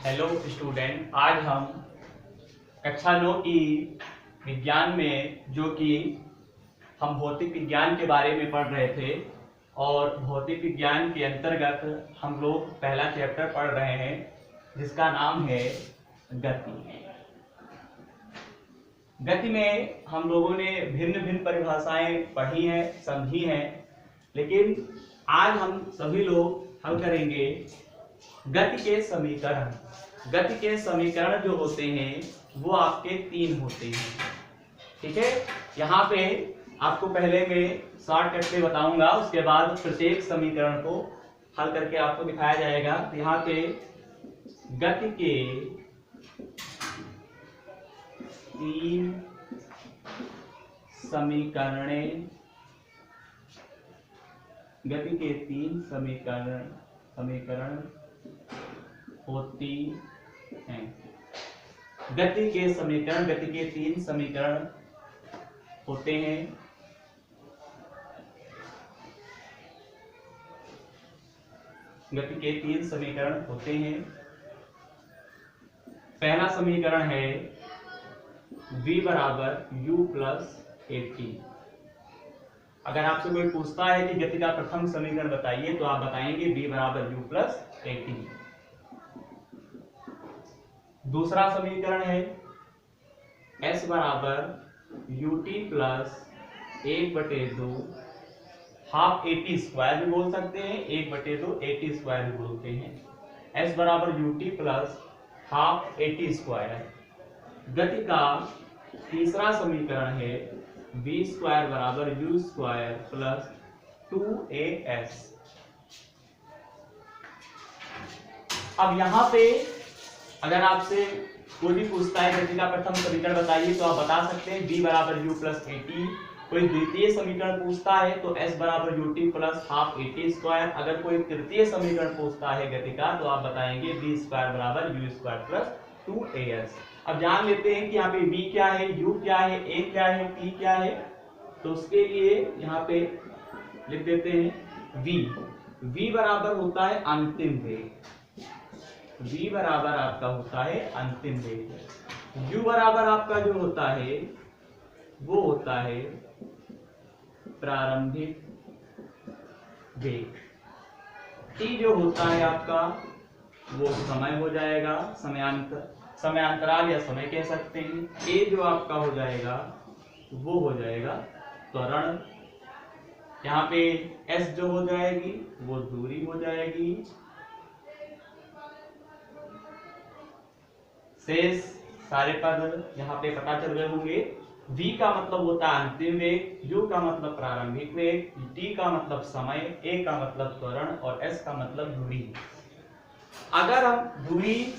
Hello student, आज हम कक्षा 9 की विज्ञान में जो कि हम भौतिक विज्ञान के बारे में पढ़ रहे थे और भौतिक विज्ञान के अंतर्गत हम लोग पहला चैप्टर पढ़ रहे हैं जिसका नाम है गति। गति में हम लोगों ने भिन्न भिन्न परिभाषाएं पढ़ी हैं, समझी हैं, लेकिन आज हम सभी लोग हल करेंगे गति के समीकरण। गति के समीकरण जो होते हैं वो आपके 3 होते हैं। ठीक है, यहाँ पे आपको पहले मैं शॉर्टकट में बताऊंगा, उसके बाद प्रत्येक समीकरण को हल करके आपको दिखाया जाएगा। तो यहाँ पे गति के 3 समीकरण, गति के 3 समीकरण होती हैं। गति के 3 समीकरण होते हैं। गति के 3 समीकरण होते हैं। पहला समीकरण है v बराबर u प्लस at। अगर आपसे कोई पूछता है कि गति का प्रथम समीकरण बताइए तो आप बताएंगे v बराबर u प्लस at। दूसरा समीकरण है s बराबर ut plus 1/2 half at square भी बोल सकते हैं, 1/2 at स्क्वायर भी बोलते हैं। s बराबर ut plus half at square. गति का तीसरा समीकरण है v स्क्वायर बराबर u स्क्वायर प्लस 2as। अब यहाँ पे अगर आपसे कोई भी पूछता है गति का प्रथम समीकरण बताइए तो आप बता सकते हैं v बराबर u प्लस at। कोई द्वितीय समीकरण पूछता है तो s बराबर ut plus half at square. अगर कोई तृतीय समीकरण पूछता है गति का तो आप बताएंगे v स्क्वायर बराबर u स्क्वायर प्लस 2as। अब जान लेते हैं कि यहाँ पे v क्या है, u क्या है, a क्या है, t क्या है। तो उसके लिए यहाँ पे लिख देते हैं v बराबर होता है अंतिम वेग। v बराबर आपका होता है अंतिम वेग। u बराबर आपका जो होता है वो होता है प्रारंभिक वेग। t जो होता है आपका वो समय हो जाएगा, समयांतराल या समय कह सकते हैं। a जो आपका हो जाएगा वो हो जाएगा त्वरण। यहाँ पे s जो हो जाएगी वो दूरी हो जाएगी। शेष सारे पद यहाँ पे पता चल गए होंगे। v का मतलब होता है अंतिम वेग, u का मतलब प्रारंभिक वेग, t का मतलब समय, a का मतलब त्वरण और s का मतलब दूरी। अगर हम दूरी,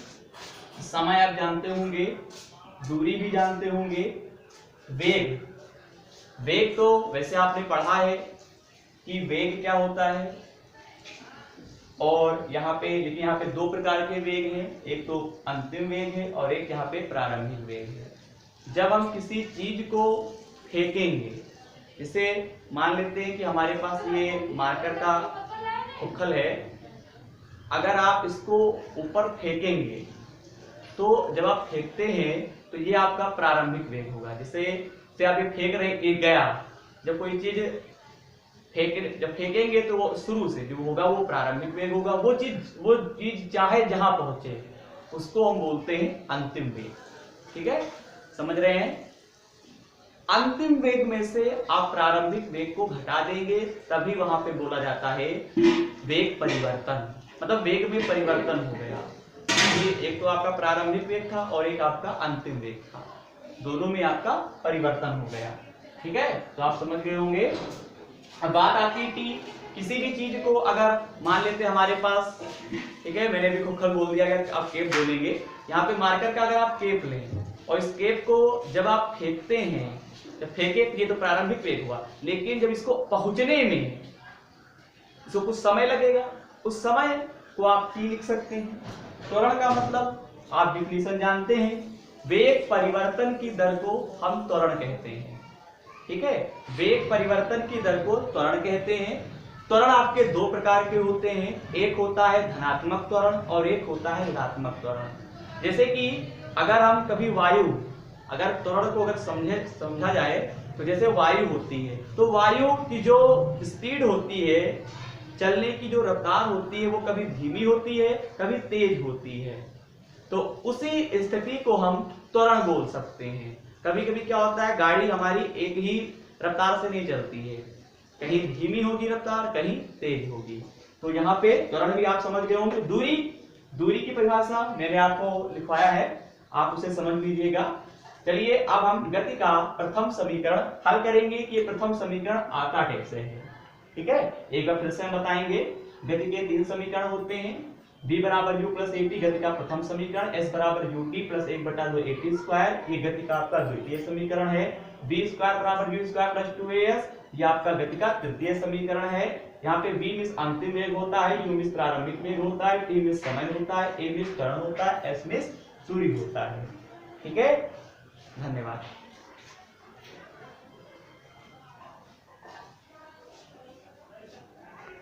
समय आप जानते होंगे, दूरी भी जानते होंगे, वेग तो वैसे आपने पढ़ा है कि वेग क्या होता है। और यहाँ पे लेकिन यहाँ पे 2 प्रकार के वेग हैं, एक तो अंतिम वेग है और एक यहाँ पे प्रारंभिक वेग है। जब हम किसी चीज को फेंकेंगे, जैसे मान लेते हैं कि हमारे पास ये मार्कर का उखल है, अगर आप इसको ऊपर फेंकेंगे तो जब आप फेंकते हैं तो ये आपका प्रारंभिक वेग होगा। जैसे आप ये फेंक रहे हैं, गया, जब कोई चीज जब फेंकेंगे तो वो शुरू से जो होगा वो प्रारंभिक वेग होगा। वो चीज चाहे जहां पहुंचे उसको हम बोलते हैं अंतिम वेग। ठीक है, समझ रहे हैं। अंतिम वेग में से आप प्रारंभिक वेग को घटा देंगे तभी वहां पे बोला जाता है वेग परिवर्तन, मतलब वेग में परिवर्तन हो गया। ये एक तो आपका प्रारंभिक वेग था और एक आपका अंतिम वेग था, दोनों में आपका परिवर्तन हो गया। ठीक है, तो आप समझ गए होंगे। अब बात आती है टी। किसी भी चीज को अगर मान लेते हमारे पास, ठीक है, मैंने भी खुखल बोल दिया, अगर आप केप बोलेंगे, यहाँ पे मार्कर का अगर आप केप लें और इस केप को जब आप फेंकते हैं, जब फेंके ये तो प्रारंभिक वेग हुआ, लेकिन जब इसको पहुंचने में इसको कुछ समय लगेगा, उस समय को आप t लिख सकते हैं। त्वरण का मतलब आप डिफिनीशन जानते हैं, वेग परिवर्तन की दर को हम त्वरण कहते हैं। ठीक है, वेग परिवर्तन की दर को त्वरण कहते हैं। त्वरण आपके दो प्रकार के होते हैं, एक होता है धनात्मक त्वरण और एक होता है ऋणात्मक त्वरण। जैसे कि अगर हम कभी वायु, अगर त्वरण को अगर समझा जाए तो जैसे वायु होती है, तो वायु की जो स्पीड होती है, चलने की जो रफ्तार होती है, वो कभी धीमी होती है, कभी तेज होती है। तो उसी स्थिति को हम त्वरण बोल सकते हैं। कभी कभी क्या होता है, गाड़ी हमारी एक ही रफ्तार से नहीं चलती है, कहीं धीमी होगी रफ्तार, कहीं तेज होगी। तो यहाँ पे त्वरण भी आप समझ गए होंगे। दूरी की परिभाषा मैंने आपको लिखवाया है, आप उसे समझ लीजिएगा। चलिए अब हम गति का प्रथम समीकरण हल करेंगे कि ये प्रथम समीकरण आता कैसे है। ठीक है, एक बार फिर से हम बताएंगे। गति के 3 समीकरण होते हैं, v बराबर u प्लस at गति का प्रथम समीकरण, s बराबर ut प्लस 1/2 at स्क्वायर, ये गति का आपका द्वितीय समीकरण है। v स्क्वायर बराबर u स्क्वायर प्लस 2as, ये आपका गति का तृतीय समीकरण है। यहाँ पे v मीन्स अंतिम वेग होता है, u मीन्स प्रारंभिक वेग होता है, t मीन्स समय होता है, a मीन्स त्वरण होता है, s मीन्स दूरी होता है। ठीक है, धन्यवाद।